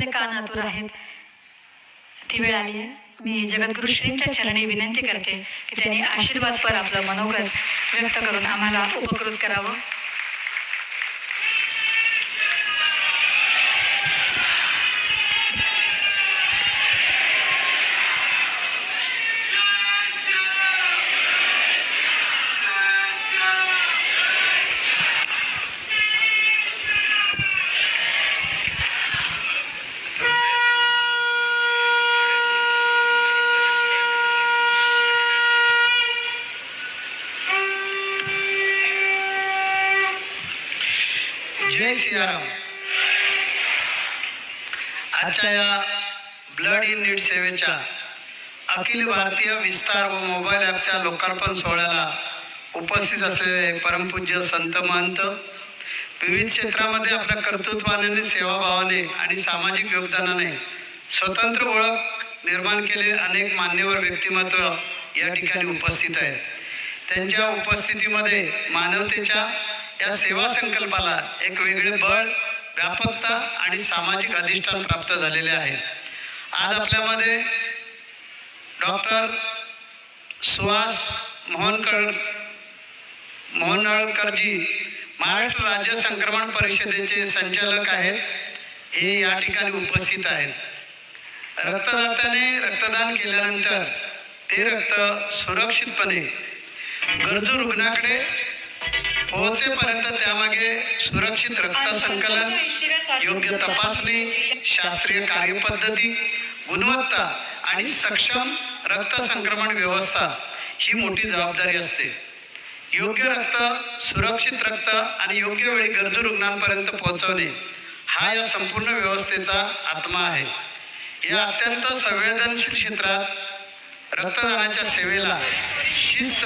आपले कान आतुर आहेत. ती वेळ आली आहे. मी जगद्गुरु श्रींच्या चरणी विनंती करते की त्यांनी आशीर्वाद पर आपलं मनोगत व्यक्त करून आम्हाला उपकृत करावं. जय सियाराम. आजच्या या ब्लड इन नीड सेवेच्या अखिल भारतीय विस्तार व मोबाईल ॲपच्या लोकार्पण सोहळ्याला उपस्थित असलेले परमपूज्य संत महंत, विविध क्षेत्रामध्ये आपल्या कर्तृत्वाने, सेवाभावाने आणि सामाजिक योगदानाने स्वतंत्र ओळख निर्माण केले अनेक मान्यवर व्यक्तिमत्व या ठिकाणी उपस्थित आहेत. त्यांच्या उपस्थितीमध्ये मानवतेच्या या सेवा संकल्पाला एक वेगळे बळ, व्यापकता आणि सामाजिक अधिष्ठान प्राप्त झालेले आहे. आज आपल्यामध्ये डॉक्टर सुहास मोहनळकरजी महाराष्ट्र राज्य संक्रमण परिषदेचे संचालक आहेत. हे या ठिकाणी उपस्थित आहेत. रक्तदात्याने रक्तदान केल्यानंतर ते रक्त सुरक्षितपणे गरजू रुग्णाकडे पोहोचेपर्यंत त्यामागे सुरक्षित रक्त संकलन, योग्य तपासणी, शास्त्रीय कार्यपद्धती, गुणवत्ता आणि सक्षम रक्त संक्रमण व्यवस्था ही मोठी जबाबदारी असते. योग्य रक्त, सुरक्षित रक्त आणि योग्य वेळी गरजू रुग्णांपर्यंत पोहोचवणे हा या संपूर्ण व्यवस्थेचा आत्मा आहे. या अत्यंत संवेदनशील क्षेत्रात रक्तदानाच्या सेवेला शिस्त,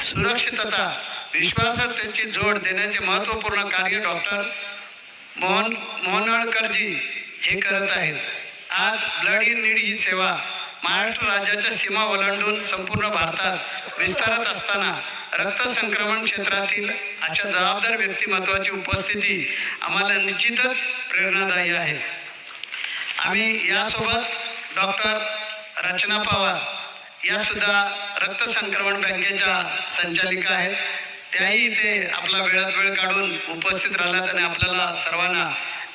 सुरक्षितता, विश्वासार्हतेची जोड देण्याचे महत्त्वपूर्ण कार्य डॉक्टर मोहनळकरजी हे करत आहेत. आज ब्लड इन नीड ही सेवा महाराष्ट्र राज्याच्या सीमा ओलांडून संपूर्ण भारतात विस्तारत असताना रक्त संक्रमण क्षेत्रातील अशा जबाबदार व्यक्तिमत्वाची उपस्थिती आम्हाला निश्चितच प्रेरणादायी आहे. आम्ही यासोबत डॉक्टर रचना पवार या सुद्धा रक्त संक्रमण बँकेच्या संचालिका आहेत. त्याही इथे आपला वेळात वेळ काढून उपस्थित राहिल्यात आणि आपल्याला सर्वांना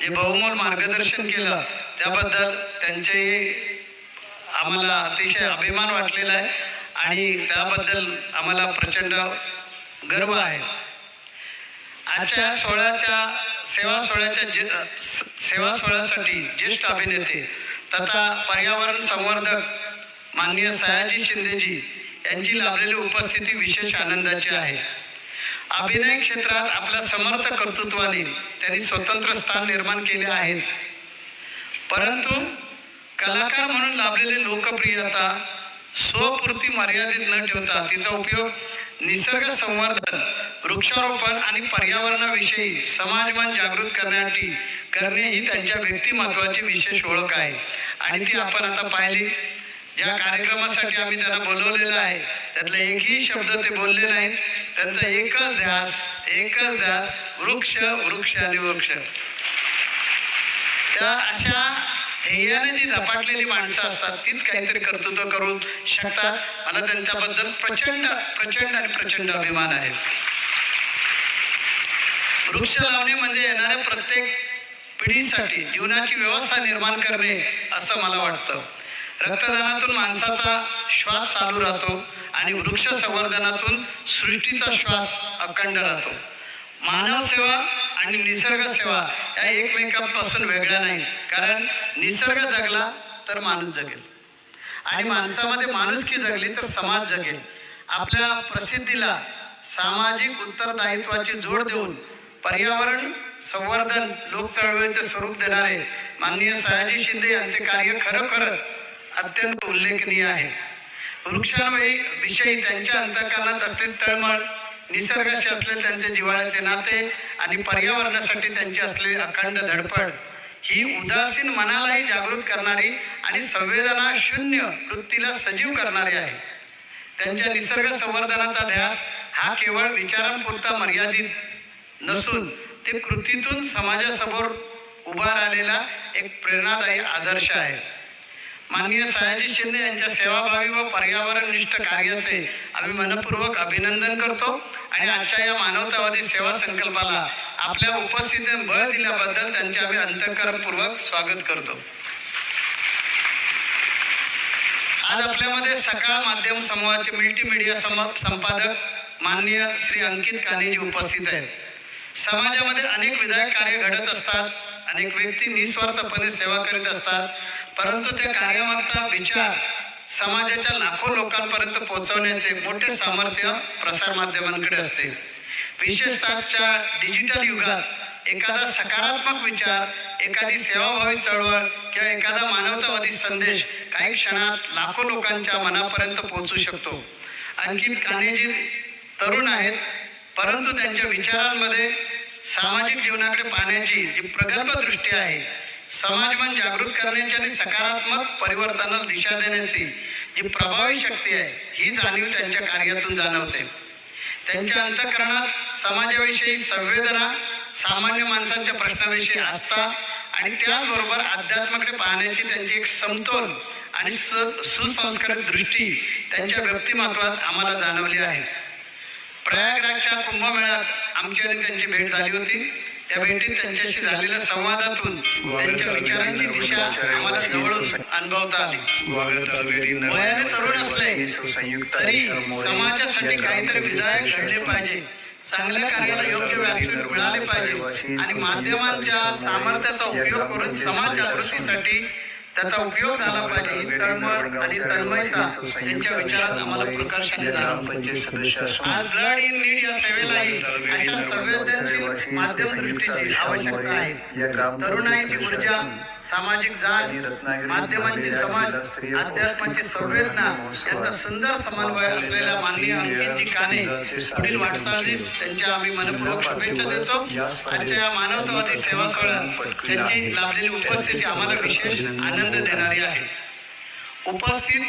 जे बहुमोल मार्गदर्शन केलं त्याबद्दल त्यांचेही आम्हाला अतिशय अभिमान वाटलेला आहे आणि त्याबद्दल आम्हाला प्रचंड गर्व आहे. आजच्या सेवा सोहळ्यासाठी ज्येष्ठ अभिनेते तथा पर्यावरण संवर्धक माननीय सयाजी शिंदेजी यांची लाभलेली उपस्थिती विशेष आनंदाची आहे. अभिनय क्षेत्रात आपल्या समर्थ कर्तृत्वाने त्यांनी स्वतंत्र स्थान निर्माण केले आहेच, परंतु कलाकार म्हणून लाभलेली लोकप्रियता स्वपुरती मर्यादित न ठेवता तिचा उपयोग निसर्ग संवर्धन, वृक्षारोपण आणि पर्यावरणाविषयी समाजमन जागृत करण्यासाठी करणे ही त्यांच्या व्यक्तिमत्वाची विशेष ओळख आहे. आणि ती आपण आता पाहिली. ज्या कार्यक्रमासाठी आम्ही त्यांना बोलवलेलं आहे त्यातला एकही शब्द ते बोलले नाहीत. त्यांचा एकच ध्यास, वृक्ष वृक्ष आणि वृक्ष. त्या अशा ध्येयाने जी झपाटलेली माणसं असतात तीच काहीतरी कर्तृत्व करू शकतात. मला त्यांच्याबद्दल प्रचंड प्रचंड आणि प्रचंड अभिमान आहे. वृक्ष लावणे म्हणजे येणाऱ्या प्रत्येक पिढीसाठी जीवनाची व्यवस्था निर्माण करणे असं मला वाटतं. रक्तदानातून माणसाचा श्वास चालू राहतो आणि वृक्ष संवर्धनातून सृष्टीचा श्वास अखंड राहतो. मानव सेवा आणि निसर्ग सेवा या एकमेकांपासून वेगळ्या नाहीत. कारण निसर्ग जगला तर माणूस जगेल आणि माणसामध्ये माणुसकी जगली तर समाज जगेल. आपल्या प्रसिद्धीला सामाजिक उत्तरदायित्वाची जोड देऊन पर्यावरण संवर्धन लोक चळवळीचे स्वरूप देणारे माननीय सयाजी शिंदे यांचे कार्य खरोखरच अत्यंत उल्लेखनीय आहे. वृक्षांविषयी त्यांच्या अंतःकरणात असलेली तळमळ, निसर्गाशी असलेले त्यांचे जिव्हाळ्याचे नाते आणि पर्यावरणासाठी त्यांची असलेली अखंड धडपड ही उदासीन मनालाही जागृत करणारी आणि संवेदना शून्य वृत्तीला सजीव करणारी आहे. त्यांच्या निसर्ग संवर्धनाचा ध्यास हा केवळ विचारांपुरता मर्यादित नसून ते कृतीतून समाजासमोर उभा राहिलेला एक प्रेरणादायी आदर्श आहे. माननीय सयाजी शिंदे यांच्या सेवाभावी व पर्यावरणनिष्ठ कार्याचे आम्ही मनपूर्वक अभिनंदन करतो आणि आजच्या या मानवतावादी सेवा संकल्पाला आपल्या उपस्थितीने बळ दिल्याबद्दल त्यांचे आम्ही अंतःकरणपूर्वक स्वागत करतो. आज आपल्यामध्ये सकाळ माध्यम समूहाचे मल्टीमीडिया संपादक माननीय श्री अंकित कानेजी उपस्थित आहेत. समाजामध्ये अनेक विधायक कार्य घडत असतात, अनेक व्यक्ती निस्वार्थपणे सेवा करीत असतात, परंतु त्या कार्यामागचा विचार समाजाच्या लाखो लोकांपर्यंत पोहोचवण्याचे मोठे सामर्थ्य प्रसार माध्यमांकडे असते. विशेषतः डिजिटल युगात एखादा सकारात्मक विचार, एखादी सेवाभावी चळवळ किंवा एखादा मानवतावादी संदेश काही क्षणात लाखो लोकांच्या मनापर्यंत पोहोचू शकतो. अंकित कानेजी तरुण आहेत, परंतु त्यांच्या विचारांमध्ये सामाजिक जीवनाकडे पाहण्याची जी प्रगल्भ दृष्टी आहे, समाजमन जागृत करण्याची आणि सकारात्मक परिवर्तनाला दिशा देण्याची जी प्रभावी शक्ती आहे, ही जाणीव त्यांच्या कार्यातून जाणवते. त्यांच्या अंतःकरणात समाजाविषयी संवेदना, सामान्य माणसांच्या प्रश्नाविषयी आस्था आणि त्याचबरोबर अध्यात्माकडे पाहण्याची त्यांची एक समतोल आणि सुसंस्कृत दृष्टी त्यांच्या व्यक्तिमत्वात आम्हाला जाणवली आहे. प्रयागराजच्या कुंभमेळ्यात आमची आणि त्यांची भेट झाली होती. त्या भेटीत त्यांच्याशी झालेल्या संवादातून त्यांच्या विचारांची दिशा आम्हाला जवळून अनुभवता आली. वयाने तरुण असले तरी समाजासाठी काहीतरी विधायक घडले पाहिजे, चांगल्या कार्याला योग्य व्यासपीठ मिळाले पाहिजे आणि माध्यमांच्या सामर्थ्याचा उपयोग करून समाज जागृतीसाठी त्याचा उपयोग झाला पाहिजे. ही तळमळ आणि तन्मयता त्यांच्या विचारात आम्हाला प्रकर्षाने जाणवते. आज ब्लड इन नीड या सेवेलाही अशा संवेदनशील माध्यम दृष्टीची आवश्यकता आहे. तरुणाईची ऊर्जा, सामाजिक जाण, माध्यमांची समाज, अध्यात्माची संवेदना यांचा सुंदर समन्वय असलेल्या माननीय अंकितजी काने पुढील वाटचालीस त्यांच्या आम्ही मनपूर्वक शुभेच्छा देतो. आजच्या या मानवतावादी सेवा सोहळ्यात त्यांची लाभलेली उपस्थिती आम्हाला विशेष आनंद देणारी आहे. उपस्थित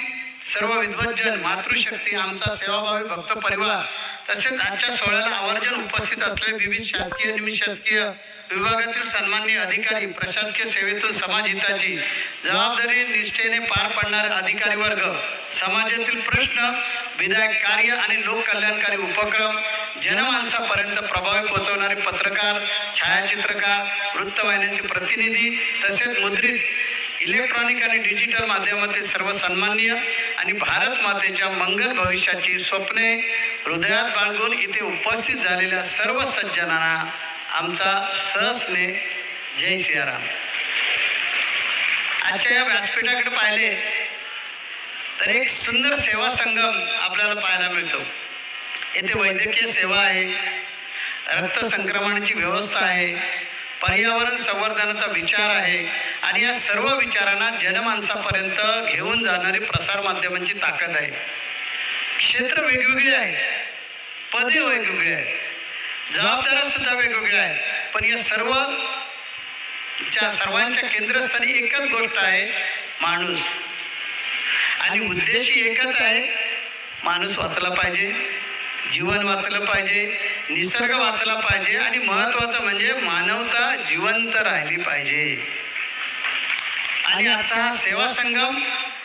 सर्व विद्वज्जन, मातृशक्ती, आमचा सेवाभावी भक्त परिवार तसेच आजच्या सोहळ्याला आवर्जून उपस्थित असलेले विविध शासकीय निमशासकीय विभागातील सन्माननीय अधिकारी, प्रशासकीय सेवेतून समाजहिताची जबाबदारी निष्ठेने पार पाडणारे अधिकारी वर्ग, समाजातील प्रश्न, विधायक कार्य आणि लोककल्याणकारी उपक्रम जनमानसापर्यंत प्रभावी पोहोचवणारे पत्रकार, छायाचित्रकार, वृत्तवाहिन्यांचे प्रतिनिधी तसेच मुद्रित, इलेक्ट्रॉनिक आणि डिजिटल माध्यमातील सर्व सन्माननीय आणि भारत मातेच्या मंगल भविष्याची स्वप्ने हृदयात बाळगून इथे उपस्थित झालेल्या सर्व सज्जनांना आमचा सहस्ने जय सियाराम. आजच्या या व्यासपीठाकडे पाहिले तर एक सुंदर सेवा संगम आपल्याला पाहायला मिळतो. येथे वैद्यकीय सेवा आहे, रक्त संक्रमणाची व्यवस्था आहे, पर्यावरण संवर्धनाचा विचार आहे आणि या सर्व विचारांना जनमानसापर्यंत घेऊन जाणारी प्रसार माध्यमांची ताकद आहे. क्षेत्र वेगवेगळे आहे, पदे वेगवेगळे आहे, जबाबदाऱ्या सुद्धा वेगवेगळ्या आहे, पण या सर्वांच्या केंद्रस्थानी एकच गोष्ट आहे, माणूस. आणि उद्देशी एकच आहे, माणूस वाचला पाहिजे, जीवन वाचलं पाहिजे, निसर्ग वाचला पाहिजे आणि महत्वाचं म्हणजे मानवता जिवंत राहिली पाहिजे. आणि आजचा हा सेवा संगम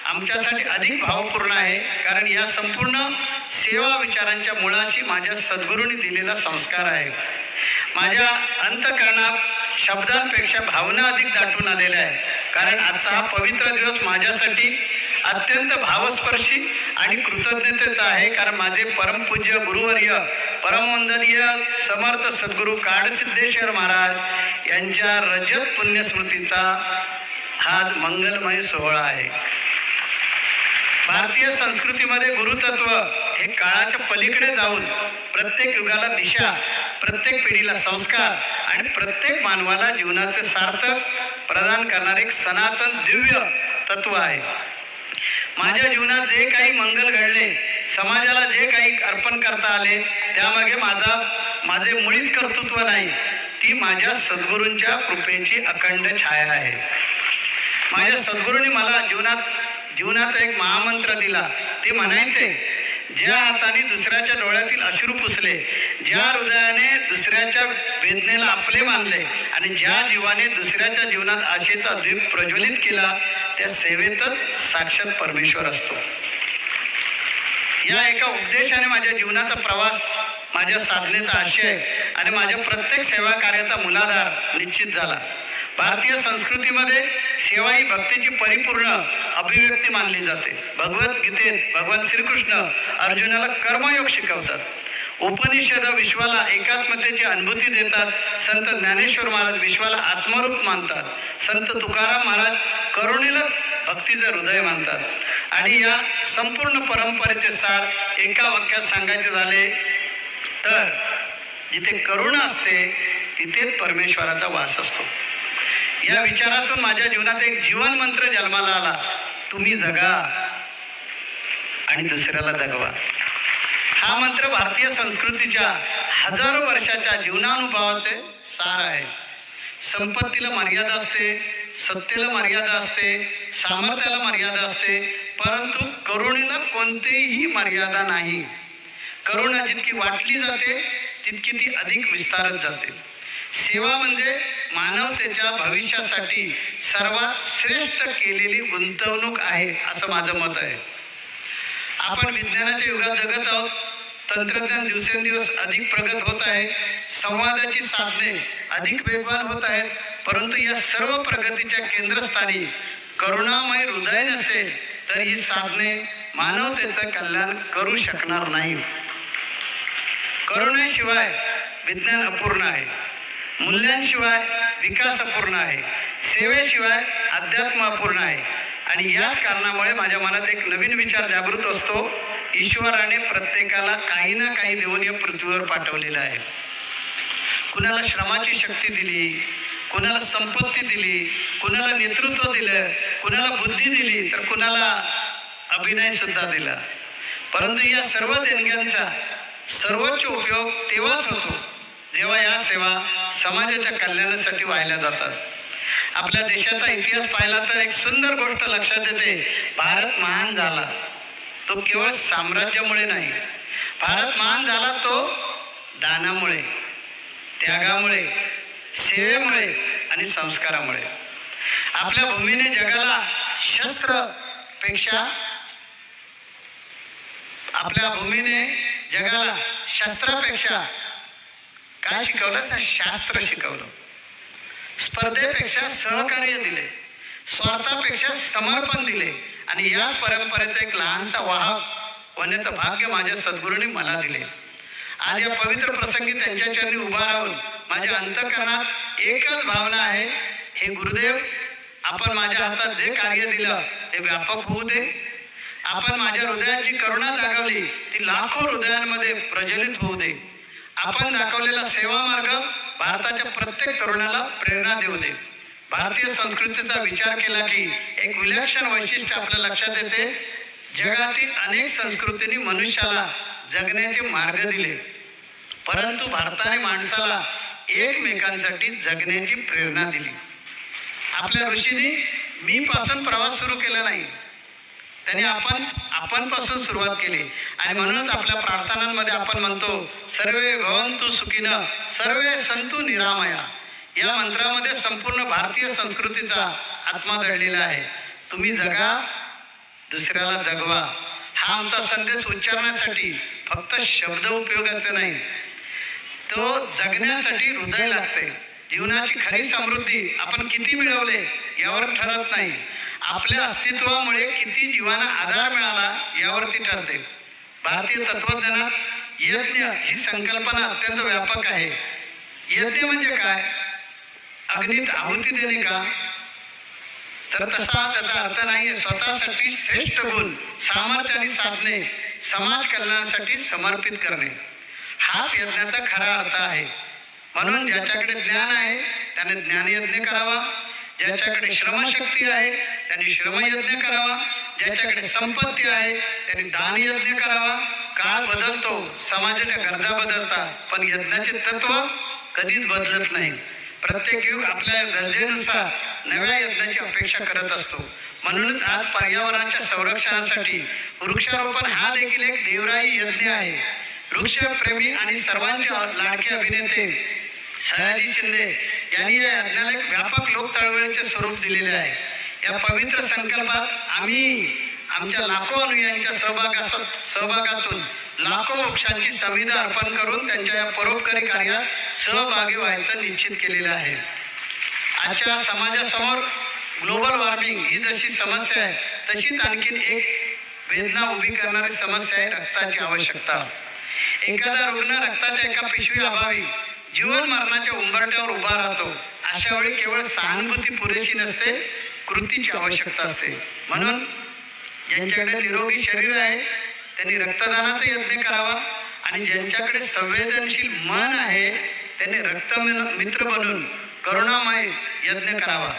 आमच्यासाठी अधिक भावपूर्ण आहे, कारण या संपूर्ण सेवा विचारांच्या मुळाशी माझ्या सद्गुरूंनी दिलेला संस्कार आहे. माझ्या अंतःकरणात शब्दांपेक्षा भावना अधिक दाटून आलेल्या आहेत, कारण आजचा हा पवित्र दिवस माझ्यासाठी अत्यंत भावस्पर्शी आणि कृतज्ञतेचा आहे. कारण माझे परमपूज्य गुरुवर्य, परमवंदनीय समर्थ सद्गुरू काडसिद्धेश्वर महाराज यांच्या रजत पुण्यस्मृतीचा हा मंगलमय सोहळा आहे. भारतीय संस्कृतीमध्ये गुरुतत्व हे काळाच्या पलीकडे जाऊन प्रत्येक युगाला दिशा, प्रत्येक पिढीला संस्कार आणि प्रत्येक मानवाला जीवनाचे सार्थक प्रदान करणारे एक सनातन दिव्य तत्व आहे. माझ्या जीवनात जे काही मंगल घडले, समाजाला जे काही अर्पण करता आले, त्यामागे माझे मुळीच कर्तृत्व नाही, ती माझ्या सद्गुरूंच्या कृपेची अखंड छाया आहे. माझ्या सद्गुरूंनी मला जीवनाचा एक महामंत्र दिला. ते म्हणायचे, ज्या हाताने दुसऱ्याच्या डोळ्यातील अश्रू पुसले, ज्या हृदयाने दुसऱ्याच्या वेदनेला आपले मानले आणि ज्या जीवाने दुसऱ्याच्या जीवनात आशेचा दीप प्रज्वलित केला त्या सेवेतच साक्षात परमेश्वर असतो. या एका उपदेशाने माझ्या जीवनाचा प्रवास, माझ्या साधनेचा आशय आणि माझ्या प्रत्येक सेवा कार्याचा मूलाधार निश्चित झाला. भारतीय संस्कृतीमध्ये सेवा ही भक्तीची परिपूर्ण अभिव्यक्ती मानली जाते. भगवद्गीतेत भगवान श्रीकृष्ण अर्जुनाला कर्मयोग शिकवतात. उपनिषद विश्वाला एकात्मतेची अनुभूती देतात. संत ज्ञानेश्वर महाराज विश्वाला आत्मरूप मानतात. संत तुकाराम महाराज करुणेलाच भक्तीचं हृदय मानतात. आणि या संपूर्ण परंपरेचे सार एका वाक्यात सांगायचे झाले तर जिथे करुणा असते तिथेच परमेश्वराचा वास असतो. या विचारातून माझ्या जीवनात एक जीवन मंत्र जन्माला आला. तुम्ही जगा आणि दुसऱ्याला जगवा. हा मंत्र भारतीय संस्कृतीच्या हजारो वर्षाच्या जीवनानुभवाचे सार आहे. संपत्तीला मर्यादा असते, सत्तेला मर्यादा असते, सामर्थ्याला मर्यादा असते, परंतु करुणेला कोणतीही मर्यादा नाही. करुणा जितकी वाटली जाते तितकी ती अधिक विस्तारत जाते. सेवा म्हणजे मानवतेच्या भविष्यासाठी सर्वात श्रेष्ठ केलेली गुंतवणूक आहे असं माझं मत आहे. आपण विज्ञानाच्या युगात जगत आहोत. तंत्रज्ञान दिवसेंदिवस अधिक प्रगत होत आहे. संवादाची साधने अधिक वेगवान होत आहेत. परंतु या सर्व प्रगतीच्या केंद्रस्थानी करुणामय हृदय नसेल तर ही साधने मानवतेचं कल्याण करू शकणार नाहीत. करुणेशिवाय विज्ञान अपूर्ण आहे. मूल्यांशिवाय विकास अपूर्ण आहे. सेवेशिवाय अध्यात्म अपूर्ण आहे. आणि याच कारणामुळे माझ्या मनात एक नवीन विचार जागृत असतो. ईश्वराने प्रत्येकाला काही ना काही देऊन या पृथ्वीवर पाठवलेलं आहे. कुणाला श्रमाची शक्ती दिली, कुणाला संपत्ती दिली, कुणाला नेतृत्व दिलं, कुणाला बुद्धी दिली, तर कुणाला अभिनय सुद्धा दिला. परंतु या सर्व देणग्यांचा सर्वोच्च उपयोग तेव्हाच होतो जेव्हा या सेवा समाजाच्या कल्याणासाठी वाहिल्या जातात. आपल्या देशाचा इतिहास पाहिला तर एक सुंदर गोष्ट लक्षात येते. भारत महान झाला तो केवळ साम्राज्यामुळे नाही. भारत महान झाला तो दानामुळे, त्यागामुळे, सेवेमुळे आणि संस्कारामुळे. आपल्या भूमीने जगाला शस्त्रापेक्षा काय शिकवलं तर शास्त्र शिकवलं. स्पर्धेपेक्षा सहकार्य दिले, स्वार्थापेक्षा समर्पण दिले आणि या परंपरेचा एक लहानसा वाहक होण्याचं भाग्य माझ्या सद्गुरूंनी मला दिले. आज या पवित्र प्रसंगी त्यांच्या चरणी उभा राहून माझ्या अंतःकरणात एकच भावना आहे. हे गुरुदेव, आपण माझ्या हातात जे कार्य दिलं ते व्यापक होऊ दे. आपण माझ्या हृदयाची करुणा जागवली ती लाखो हृदयांमध्ये प्रज्वलित होऊ दे. आपण दाखवलेला सेवा मार्ग भारताच्या प्रत्येक तरुणाला प्रेरणा देऊ दे. भारतीय संस्कृतीचा विचार केला की एक विलक्षण वैशिष्ट्य आपल्या लक्षात येते. जगातील अनेक संस्कृतींनी मनुष्याला जगण्याचे मार्ग दिले, परंतु भारताने माणसाला एकमेकांसाठी जगण्याची प्रेरणा दिली. आपल्या ऋषींनी मी पासून प्रवास सुरू केला नाही, त्यांनी आपण पासून सुरुवात केली. आणि म्हणूनच आपल्या प्रार्थनांमध्ये आपण म्हणतो सर्वे भवन्तु सुखिनः सर्वे सन्तु निरामया. या मंत्रामध्ये संपूर्ण भारतीय संस्कृतीचा आत्मा दडलेला आहे. तुम्ही जगा, दुसऱ्याला जगवा. हा आमचा संदेश उच्चारण्यासाठी फक्त शब्द उपयोगाचे नाही, तो जगण्यासाठी हृदय लागते. जीवनाची खरी समृद्धी आपण किती मिळवले यावर ठरत नाही, आपल्या अस्तित्वामुळे किती जीवांना आधार मिळाला यावरती ठरते. भारतीय तत्वज्ञानात यज्ञ ही संकल्पना अत्यंत व्यापक आहे. यज्ञ म्हणजे काय? अग्नीत आहुती देणे का? तर तसा त्याचा अर्थ नाही. स्वतःसाठी श्रेष्ठ गुण, सामर्थ्य आणि साधने समाज कल्याणासाठी समर्पित करणे हाच यज्ञाचा खरा अर्थ आहे. म्हणून ज्याच्याकडे ज्ञान आहे त्याने ज्ञानयज्ञ करावा, ज्याच्याकडे श्रमशक्ती आहे त्यांनी श्रमयज्ञ करावा, ज्याच्याकडे संपत्ती आहे त्यांनी दानयज्ञ करावा. काळ बदलतो, समाजाच्या गरजा बदलतात, पण यज्ञाचे तत्व कधीच बदलत नाही. प्रत्येक युग आपल्या गरजेनुसार नव्या यज्ञाची अपेक्षा करत असतो. म्हणूनच आज पर्यावरणाच्या संरक्षणासाठी वृक्षारोपण हा देखील एक देवराई यज्ञ आहे. वृक्षप्रेमी आणि सर्वांचे लाडके अभिनेते सयाजी शिंदे यांनी या यज्ञाला एक व्यापक लोक चळवळीचे स्वरूप दिलेले आहे. या पवित्र संकल्पात आम्ही आमच्या लाखो अनुयायांच्या सहभागातून लाखो वृक्षांची संविधा अर्पण करून त्यांच्या या परोपकारी कार्यात सहभागी व्हायचं निश्चित केलेलं आहे. आजच्या समाजासमोर ग्लोबल वॉर्मिंग ही जशी समस्या आहे, तशीच आणखीन एक वेदना उभी करणारी समस्या आहे रक्ताची आवश्यकता. एखादा रुग्ण रक्ताच्या एका पिशवी अभावी जीवन मरणाच्या उंबरठ्यावर उभा राहतो. अशा वेळी केवळ सहानुभूती पुरेशी नसते, कृतीची आवश्यकता असते. म्हणून ज्यांच्याकडे निरोगी शरीर आहे त्यांनी रक्तदानाचा यज्ञ करावा आणि ज्यांच्याकडे संवेदनशील मन आहे त्यांनी रक्त मित्र बनून करुणामय यज्ञ करावा.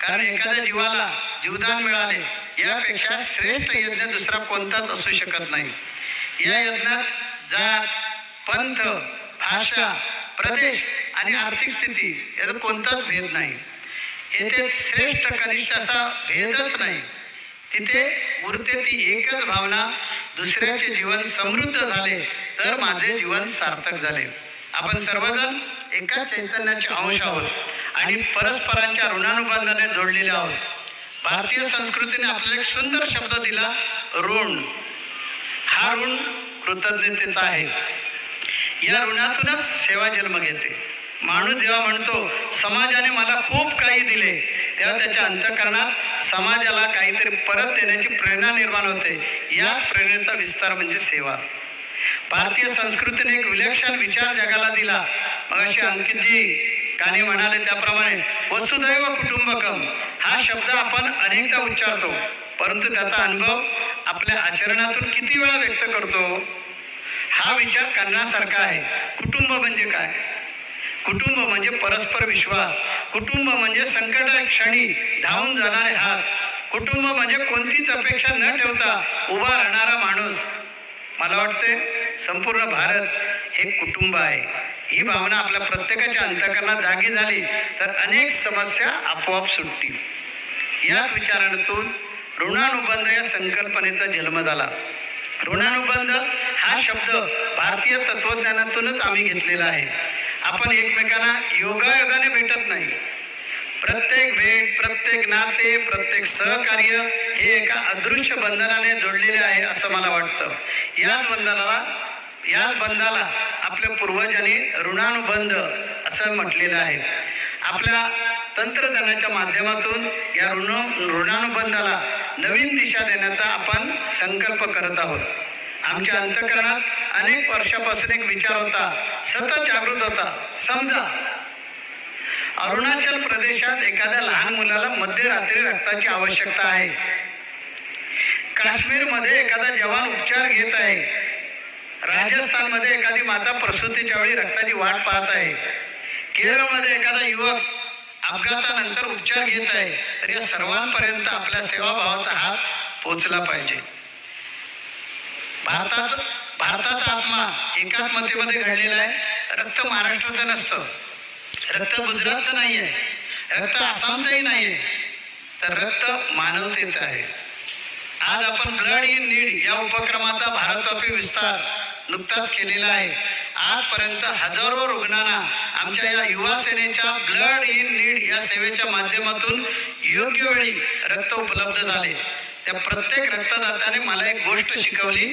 कारण एखाद्या जीवाला जीवदान मिळाले यापेक्षा श्रेष्ठ यज्ञ दुसरा कोणताच असू शकत नाही. या यज्ञात जात, पंथ, भाषा, प्रदेश आणि आर्थिक स्थिती याचा कोणताच भेद नाही. येथे श्रेष्ठ कनिष्ठ असा भेदच नाही. तिथे उरते ती एकच भावना, दुसऱ्याचे जीवन समृद्ध झाले तर माझे जीवन सार्थक झाले. आपण सर्वजण एकाच चैतन्याचे अंश आहोत आणि परस्परांच्या ऋणानुबंधाने जोडलेले आहोत. भारतीय संस्कृतीने आपल्याला एक सुंदर शब्द दिला, ऋण. हा ऋण कृतज्ञतेचा आहे. या ऋणातूनच सेवा जन्म घेते. माणूस जेव्हा म्हणतो समाजाने मला खूप काही दिले, तेव्हा त्याच्या अंतःकरणात समाजाला काहीतरी परत देण्याची प्रेरणा निर्माण होते. याच प्रेरणेचा विस्तार म्हणजे सेवा. भारतीय संस्कृतीने एक विलक्षण विचार जगाला दिला. मगाशी अंकितजी काने म्हणाले त्याप्रमाणे वसुदैव कुटुंबकम हा शब्द आपण अनेकदा उच्चारतो, परंतु त्याचा अनुभव आपल्या आचरणातून किती वेळा व्यक्त करतो. हा विचार करण्यासारखा आहे. कुटुंब म्हणजे काय? कुटुंब म्हणजे परस्पर विश्वास. कुटुंब म्हणजे संकट क्षणी धावून जाणारे हात. कुटुंब म्हणजे कोणतीच अपेक्षा न ठेवता उभा राहणारा माणूस. मला वाटते संपूर्ण भारत हे कुटुंब आहे. ही भावना आपल्या प्रत्येकाच्या अंतःकरणात जागी झाली तर अनेक समस्या आपोआप सुटतील. याच विचारातून ऋणानुबंध या संकल्पनेचा जन्म झाला. ऋणानुबंध हा शब्द भारतीय तत्वज्ञानातूनच आम्ही घेतलेला आहे. आपण एकमेकांना योगायोगाने भेटत नाही. प्रत्येक भेट, प्रत्येक नाते, प्रत्येक सहकार्य हे एका अदृश्य बंधनाने जोडलेले आहे असं मला वाटतं. याच बंधाला आपल्या पूर्वजांनी ऋणानुबंध असं म्हटलेलं आहे. आपल्या तंत्रज्ञानाच्या माध्यमातून या ऋणानुबंधाला नवीन दिशा देण्याचा आपण संकल्प करत आहोत. आमच्या अंतःकरणात अनेक वर्षापासून एक विचार होता, सतत जागृत होता. समजा अरुणाचल प्रदेशात एखाद्या लहान मुलाला मध्यरात्री रक्ताची आवश्यकता आहे. काश्मीरमध्ये एखादा जवान उपचार घेत आहे. राजस्थानमध्ये एखादी माता प्रसूतीच्या वेळी रक्ताची वाट पाहत आहे. केरळमध्ये एखादा युवक अपघातानंतर उपचार घेत आहे. तर या सर्वांपर्यंत आपल्या सेवाभावाचा हात पोचला पाहिजे. भारताचा आत्मा एकात्मतेमध्ये घडलेला आहे. रक्त महाराष्ट्राचं नसतं, रक्त गुजरातचं नाही आहे, रक्त आसामचंही नाही आहे, तर रक्त मानवतेचं आहे. आज आपण ब्लड इन नीड या उपक्रमाचा भारतव्यापी विस्तार नुकताच केलेला आहे. आजपर्यंत हजारो रुग्णांना आमच्या या युवा सेनेच्या ब्लड इन नीड या सेवेच्या माध्यमातून योग्य वेळी रक्त उपलब्ध झाले. त्या प्रत्येक रक्तदात्याने मला एक गोष्ट शिकवली,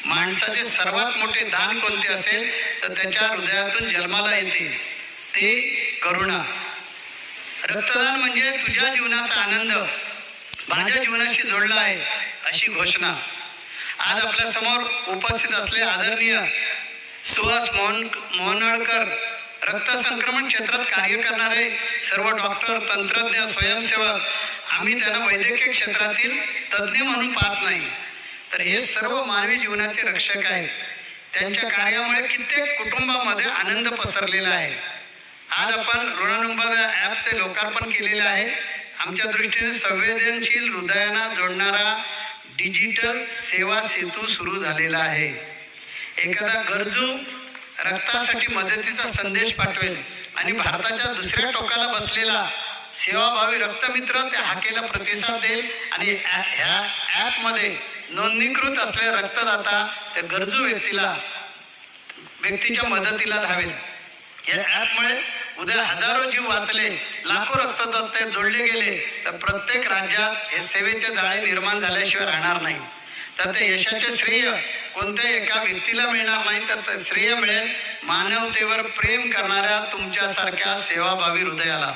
माणसाचे सर्वात मोठे दान कोणते असेल तर त्याच्या हृदयातून जन्माला येते ते करुणा. रक्तदान म्हणजे तुझ्या जीवनाचा आनंद माझ्या जीवनाशी जोडला आहे अशी घोषणा. आज आपल्या समोर उपस्थित असले आदरणीय सुहास मोहनळकर, रक्त संक्रमण क्षेत्रात कार्य करणारे सर्व डॉक्टर, तंत्रज्ञ, स्वयंसेवक, आम्ही त्यांना वैद्यकीय क्षेत्रातील तज्ज्ञ म्हणून पाहत नाही, तर हे सर्व मानवी जीवनाचे रक्षक आहेत. त्यांच्या कार्यामुळे कित्येक कुटुंबामध्ये आनंद पसरलेला आहे. आज आपण ऋणानुबंध ॲपचे लोकार्पण केलेले आहे. आमच्या दृष्टीने संवेदनशील हृदयांना जोडणारा डिजिटल सेवा सेतू सुरू झालेला आहे. एखादा गरजू रक्तासाठी मदतीचा संदेश पाठवेल आणि भारताच्या दुसऱ्या टोकाला बसलेला सेवाभावी रक्तमित्र त्या हाकेला प्रतिसाद देईल आणि ह्या ॲपमध्ये नोंदणीकृत असलेला रक्तदाता त्या गरजू व्यक्तीच्या मदतीला धावेल. या ॲपमुळे उद्या हजारो जीव वाचले, लाखो रक्तदाते जोडले गेले, तर प्रत्येक राज्यात हे सेवेचे जाळे निर्माण झाल्याशिवाय राहणार नाही. तर ते यशाचे श्रेय कोणत्या एका व्यक्तीला मिळणार नाही, तर ते श्रेय मिळेल मानवतेवर प्रेम करणाऱ्या तुमच्यासारख्या सेवाभावी हृदयाला.